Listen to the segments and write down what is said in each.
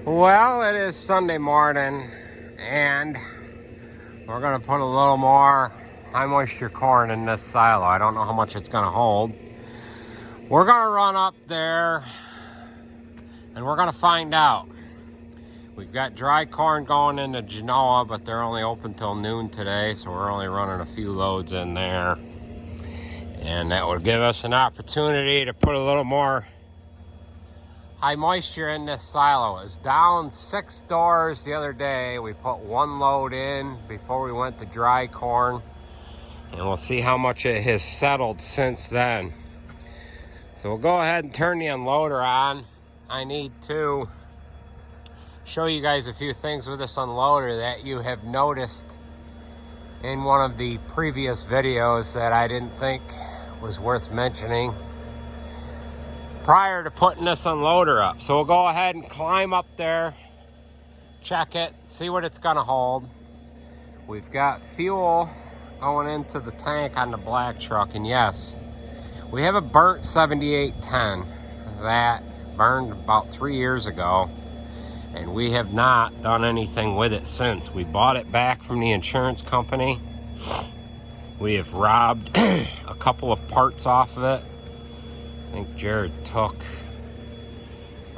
Well, it is Sunday morning, and we're going to put a little more high moisture corn in this silo. I don't know how much it's going to hold. We're going to run up there, and we're going to find out. We've got dry corn going into Genoa, but they're only open till noon today, so we're only running a few loads in there. And that will give us an opportunity to put a little more high moisture in this silo. It was down 6 doors the other day. We put 1 load in before we went to dry corn, and we'll see how much it has settled since then. So we'll go ahead and turn the unloader on. I need to show you guys a few things with this unloader that you have noticed in one of the previous videos that I didn't think was worth mentioning prior to putting this unloader up. So we'll go ahead and climb up there, check it, see what it's gonna hold. We've got fuel going into the tank on the black truck, and yes, we have a burnt 7810 that burned about 3 years ago, and we have not done anything with it since. We bought it back from the insurance company. We have robbed a couple of parts off of it. I think Jared took,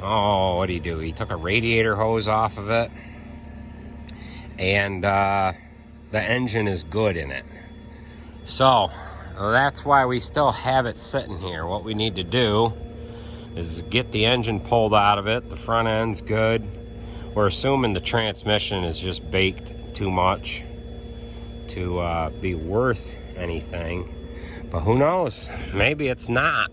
what did he do? He took a radiator hose off of it, and the engine is good in it. So that's why we still have it sitting here. What we need to do is get the engine pulled out of it. The front end's good. We're assuming the transmission is just baked too much to be worth anything, but who knows? Maybe it's not.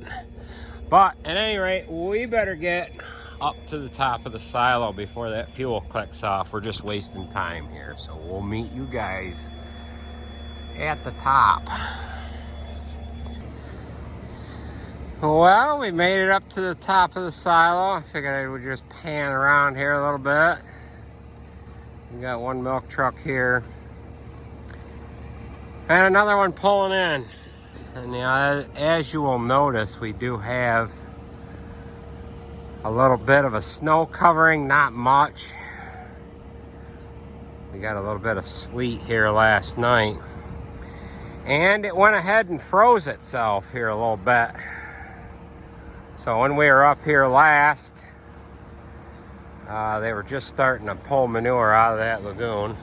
But at any rate, we better get up to the top of the silo before that fuel clicks off. We're just wasting time here, so we'll meet you guys at the top. Well, we made it up to the top of the silo. I figured I would just pan around here a little bit. We got one milk truck here and another one pulling in. And as you will notice, we do have a little bit of a snow covering, not much. We got a little bit of sleet here last night, and it went ahead and froze itself here a little bit. So when we were up here last, they were just starting to pull manure out of that lagoon.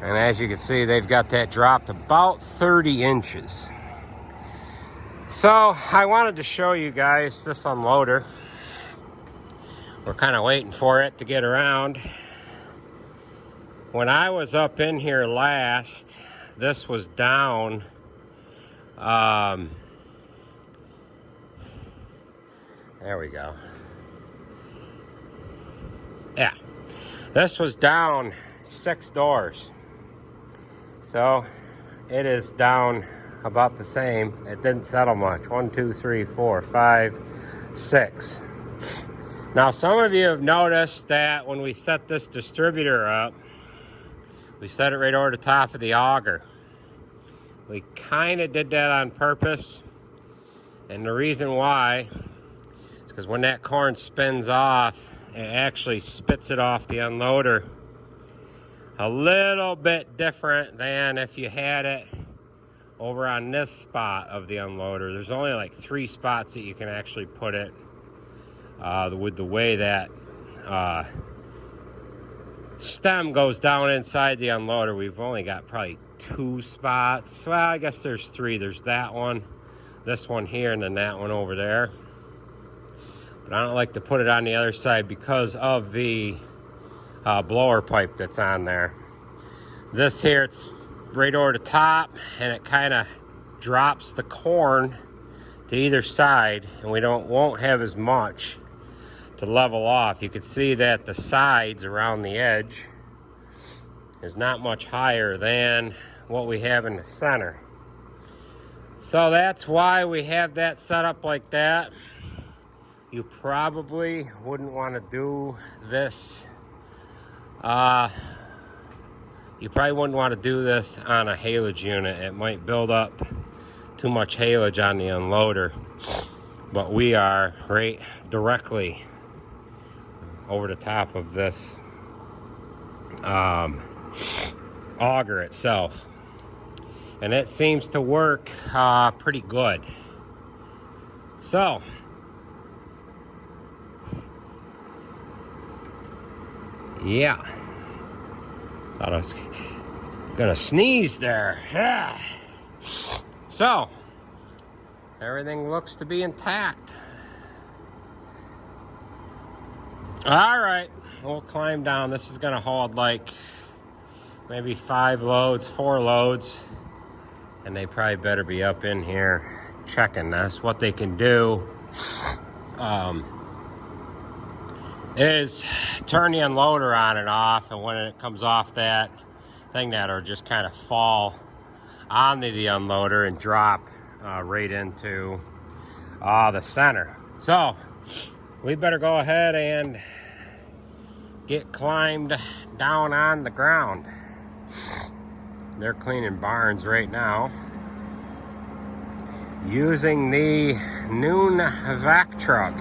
And as you can see, they've got that dropped about 30 inches. So I wanted to show you guys this unloader. We're kind of waiting for it to get around. When I was up in here last, this was down there we go. Yeah, this was down 6 doors. So it is down about the same. It didn't settle much. 1, 2, 3, 4, 5, 6. Now, some of you have noticed that when we set this distributor up, we set it right over the top of the auger. We kind of did that on purpose. And the reason why is because when that corn spins off, it actually spits it off the unloader a little bit different than if you had it over on this spot of the unloader. There's only like 3 spots that you can actually put it with the way that stem goes down inside the unloader. We've only got probably 2 spots. Well, I guess there's 3. There's that one, this one here, and then that one over there. But I don't like to put it on the other side because of the blower pipe that's on there. This here, it's right over the top, and it kind of drops the corn to either side, and we won't have as much to level off. You can see that the sides around the edge is not much higher than what we have in the center. So that's why we have that set up like that. You probably wouldn't want to do this. You probably wouldn't want to do this on a haylage unit. It might build up too much haylage on the unloader. But we are right directly over the top of this auger itself, and it seems to work pretty good. So yeah, thought I was gonna sneeze there. Yeah. So everything looks to be intact. All right, we'll climb down. This is gonna hold like maybe 5 loads, 4 loads, and they probably better be up in here checking this. What they can do is turn the unloader on and off, and when it comes off that thing, that'll just kind of fall onto the unloader and drop right into the center. So we better go ahead and get climbed down on the ground. They're cleaning barns right now using the Noon vac truck.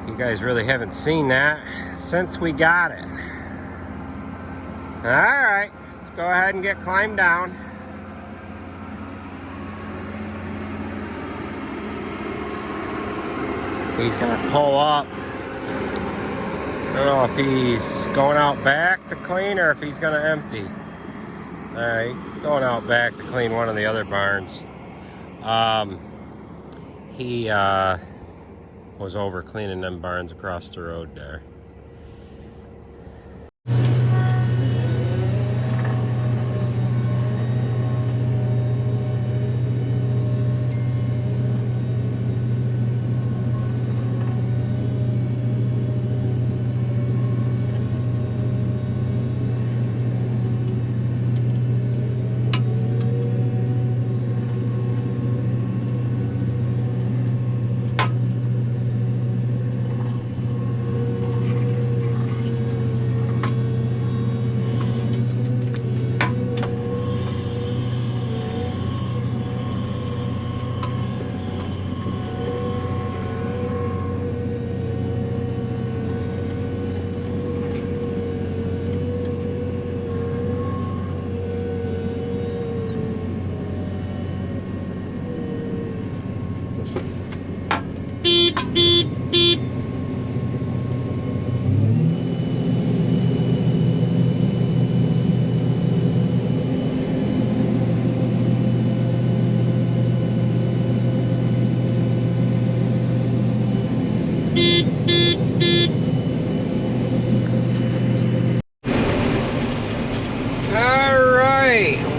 You guys really haven't seen that since we got it. All right, let's go ahead and get climbed down. He's gonna pull up. I don't know if he's going out back to clean or if he's gonna empty. All right, going out back to clean one of the other barns. He was over cleaning them barns across the road there.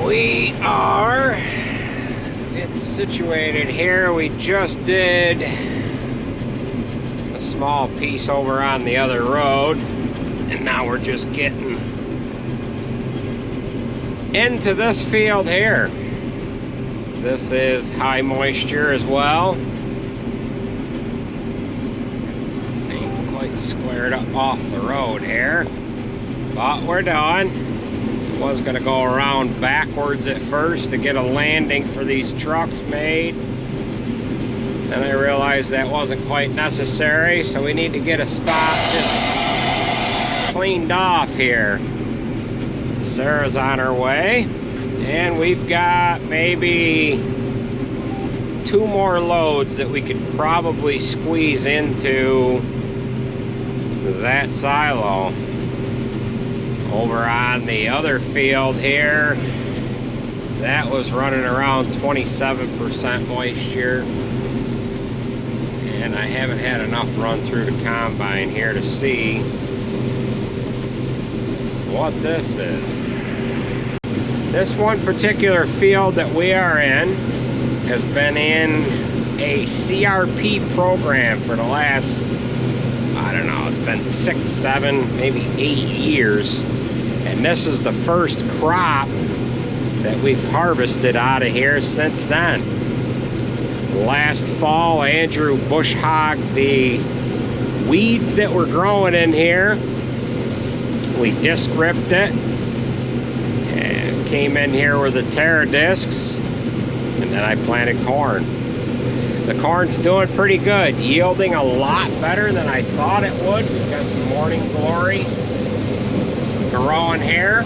We are getting situated here. We just did a small piece over on the other road, and now we're just getting into this field here. This is high moisture as well. Ain't quite squared up off the road here, but we're done. Was going to go around backwards at first to get a landing for these trucks made. Then I realized that wasn't quite necessary, so we need to get a spot just cleaned off here. Sarah's on her way, and we've got maybe 2 more loads that we could probably squeeze into that silo. Over on the other field here, that was running around 27% moisture, and I haven't had enough run through the combine here to see what this is. This one particular field that we are in has been in a CRP program for the last, I don't know, it's been 6, 7, maybe 8 years. And this is the first crop that we've harvested out of here since then. Last fall, Andrew bush hogged the weeds that were growing in here. We disc ripped it and came in here with the Terra discs, and then I planted corn. the corn's doing pretty good, yielding a lot better than I thought it would. We've got some morning glory growing here,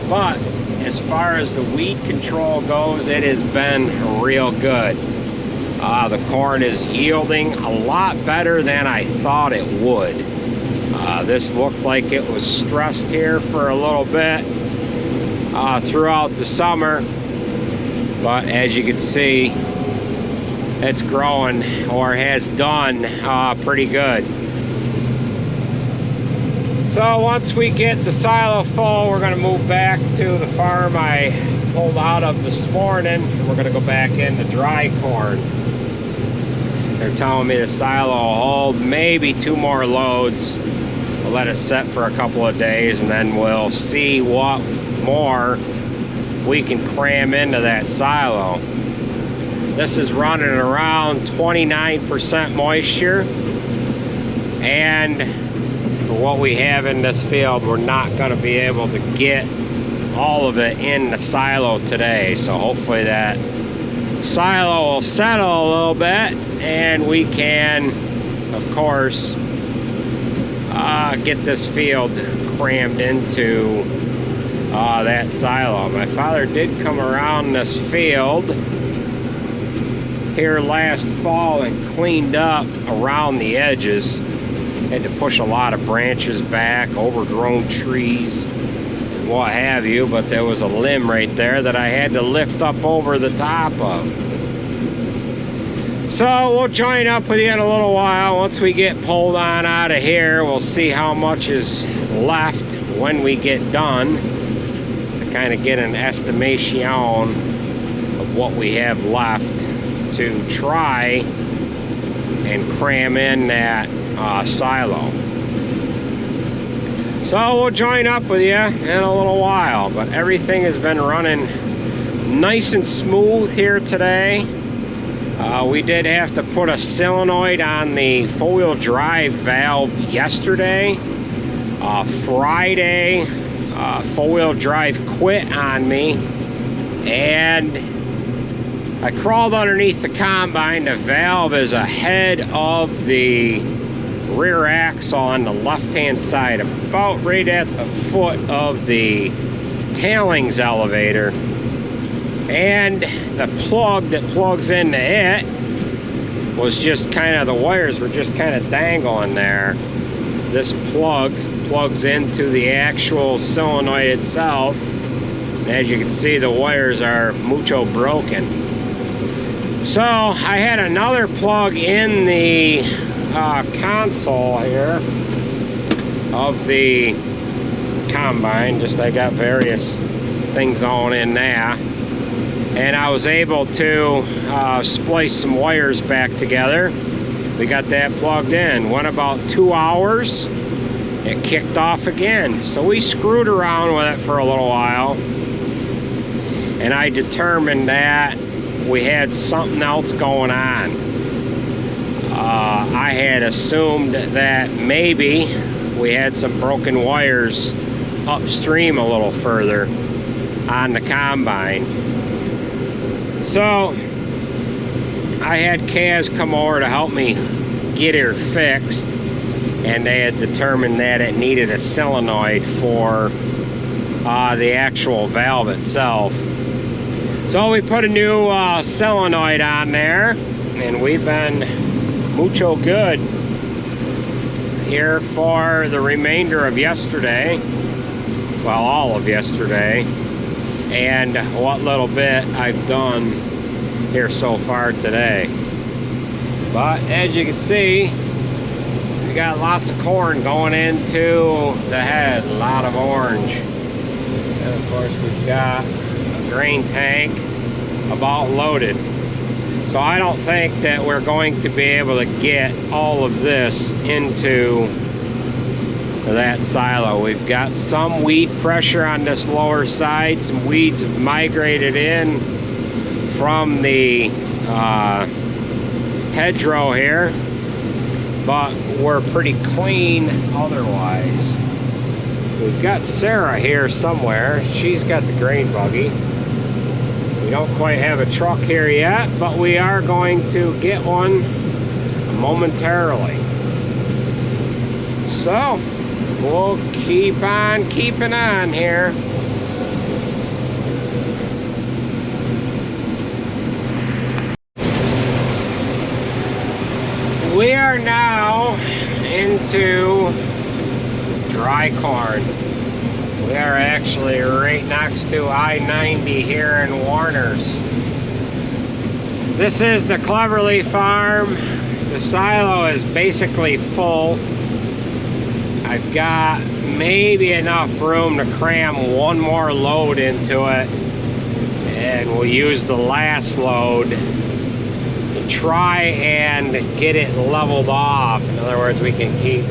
but as far as the weed control goes, it has been real good. The corn is yielding a lot better than I thought it would. This looked like it was stressed here for a little bit throughout the summer, but as you can see, it's growing, or has done, pretty good. So once we get the silo full, we're going to move back to the farm I pulled out of this morning, and we're going to go back into dry corn. They're telling me the silo will hold maybe 2 more loads. We'll let it set for a couple of days, and then we'll see what more we can cram into that silo. This is running around 29% moisture, and for what we have in this field, we're not going to be able to get all of it in the silo today. So hopefully that silo will settle a little bit, and we can, of course, get this field crammed into that silo. My father did come around this field here last fall and cleaned up around the edges. Had to push a lot of branches back, overgrown trees, what have you, but there was a limb right there that I had to lift up over the top of. So we'll join up with you in a little while. Once we get pulled on out of here, we'll see how much is left when we get done, to kind of get an estimation of what we have left to try and cram in that silo. So we'll join up with you in a little while, but everything has been running nice and smooth here today. We did have to put a solenoid on the four-wheel drive valve yesterday. Friday, four-wheel drive quit on me, and I crawled underneath the combine. The valve is ahead of the rear axle on the left-hand side, about right at the foot of the tailings elevator. And the plug that plugs into it was just kind of, the wires were just kind of dangling there. This plug plugs into the actual solenoid itself. And as you can see, the wires are mucho broken. So I had another plug in the console here of the combine. Just, I got various things on in there, and I was able to splice some wires back together. We got that plugged in. Went about 2 hours, it kicked off again. So we screwed around with it for a little while, and I determined that we had something else going on. I had assumed that maybe we had some broken wires upstream a little further on the combine. So I had Kaz come over to help me get her fixed, and they had determined that it needed a solenoid for the actual valve itself. So we put a new solenoid on there, and we've been mucho good here for the remainder of yesterday, well, all of yesterday, and what little bit I've done here so far today. But as you can see, we got lots of corn going into the head, a lot of orange, and of course we've got a grain tank about loaded. So I don't think that we're going to be able to get all of this into that silo. We've got some weed pressure on this lower side. Some weeds have migrated in from the hedgerow here, but we're pretty clean otherwise. We've got Sarah here somewhere. She's got the grain buggy. We don't quite have a truck here yet, but we are going to get one momentarily. So, we'll keep on keeping on here. We are now into dry corn. We are actually right next to I-90 here in Warner's. This is the Cleverly farm. The silo is basically full. I've got maybe enough room to cram one more load into it, and we'll use the last load to try and get it leveled off. In other words, we can keep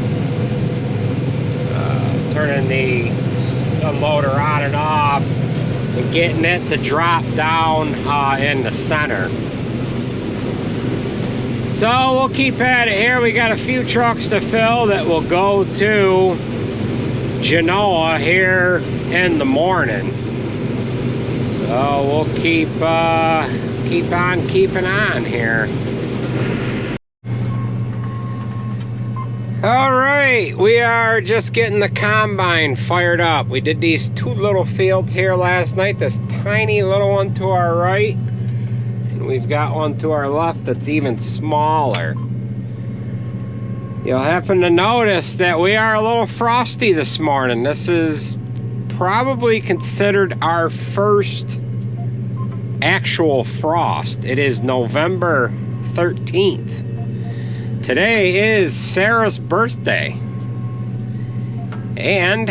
turning the unloader on and off and getting it to drop down in the center. So we'll keep at it here. We got a few trucks to fill that will go to Genoa here in the morning. So we'll keep on keeping on here. All right, we are just getting the combine fired up. We did these two little fields here last night. This tiny little one to our right, and we've got one to our left that's even smaller. You'll happen to notice that we are a little frosty this morning. This is probably considered our first actual frost. It is November 13th. Today is Sarah's birthday, and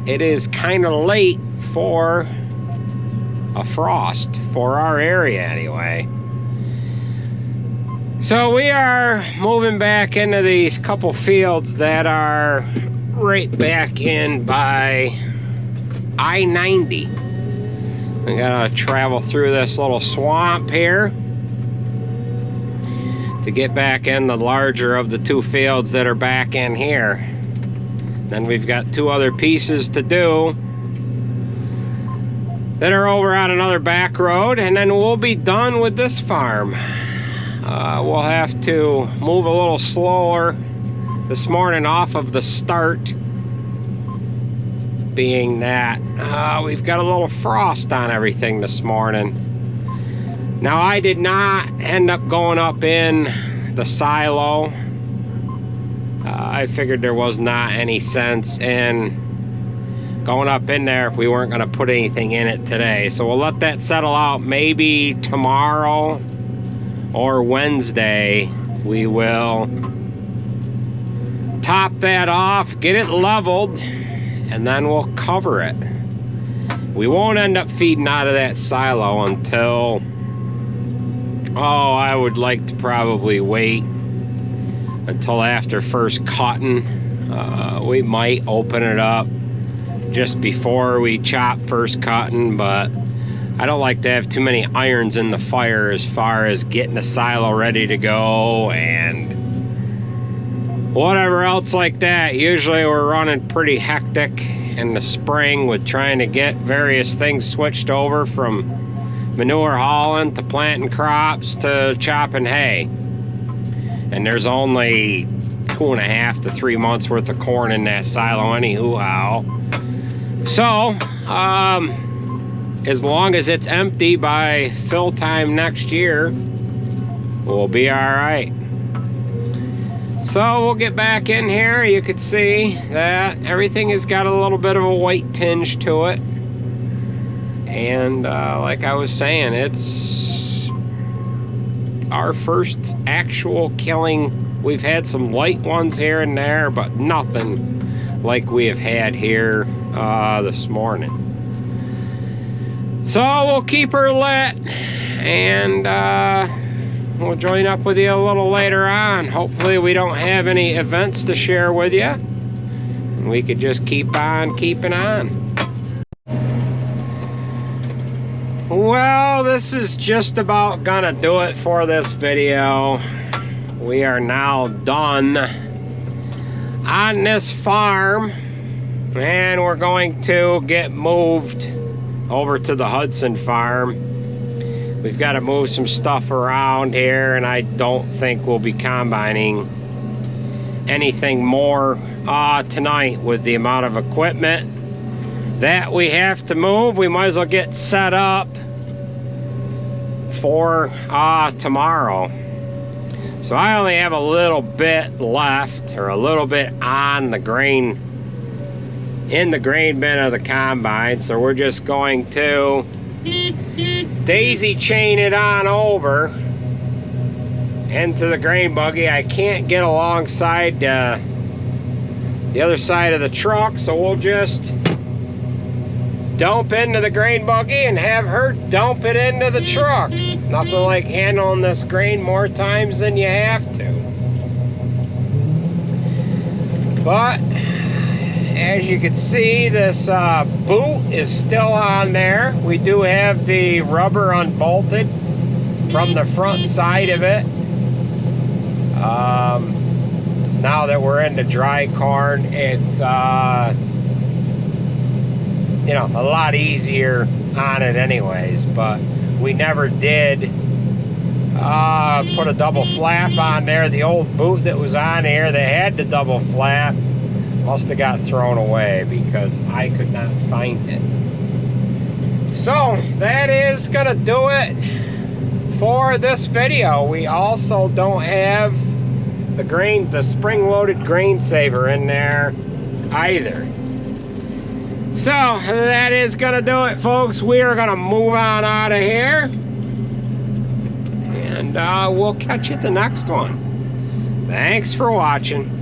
it is kind of late for a frost for our area anyway. So we are moving back into these couple fields that are right back in by I-90. We gotta travel through this little swamp here to get back in the larger of the two fields that are back in here. Then we've got two other pieces to do that are over on another back road, and then we'll be done with this farm. We'll have to move a little slower this morning off of the start, being that we've got a little frost on everything this morning. Now, I did not end up going up in the silo. I figured there was not any sense in going up in there if we weren't going to put anything in it today. So we'll let that settle out. Maybe tomorrow or Wednesday we will top that off, get it leveled, and then we'll cover it. We won't end up feeding out of that silo until, oh, I would like to probably wait until after first cutting. We might open it up just before we chop first cutting, but I don't like to have too many irons in the fire as far as getting the silo ready to go and whatever else like that. Usually we're running pretty hectic in the spring with trying to get various things switched over, from manure hauling to planting crops to chopping hay. And there's only 2.5 to 3 months worth of corn in that silo anyhow. So, as long as it's empty by fill time next year, we'll be all right. So we'll get back in here. You could see that everything has got a little bit of a white tinge to it. And like I was saying, it's our first actual killing. We've had some light ones here and there, but nothing like we have had here this morning. So we'll keep her lit, and we'll join up with you a little later on. Hopefully we don't have any events to share with you, and we could just keep on keeping on. Well, this is just about gonna do it for this video. We are now done on this farm, and we're going to get moved over to the Hudson farm. We've got to move some stuff around here, and I don't think we'll be combining anything more tonight with the amount of equipment that we have to move. We might as well get set up for tomorrow. So I only have a little bit left, or a little bit on the grain, in the grain bin of the combine. So we're just going to daisy chain it on over into the grain buggy. I can't get alongside the other side of the truck, so we'll just dump into the grain buggy and have her dump it into the truck. Nothing like handling this grain more times than you have to. But as you can see, this boot is still on there. We do have the rubber unbolted from the front side of it. Now that we're into dry corn, it's you know, a lot easier on it anyways. But we never did put a double flap on there. The old boot that was on here that had the double flap must have got thrown away because I could not find it. So that is gonna do it for this video. We also don't have the spring-loaded grain saver in there either. So that is gonna do it, folks. We are gonna move on out of here, and we'll catch you at the next one. Thanks for watching.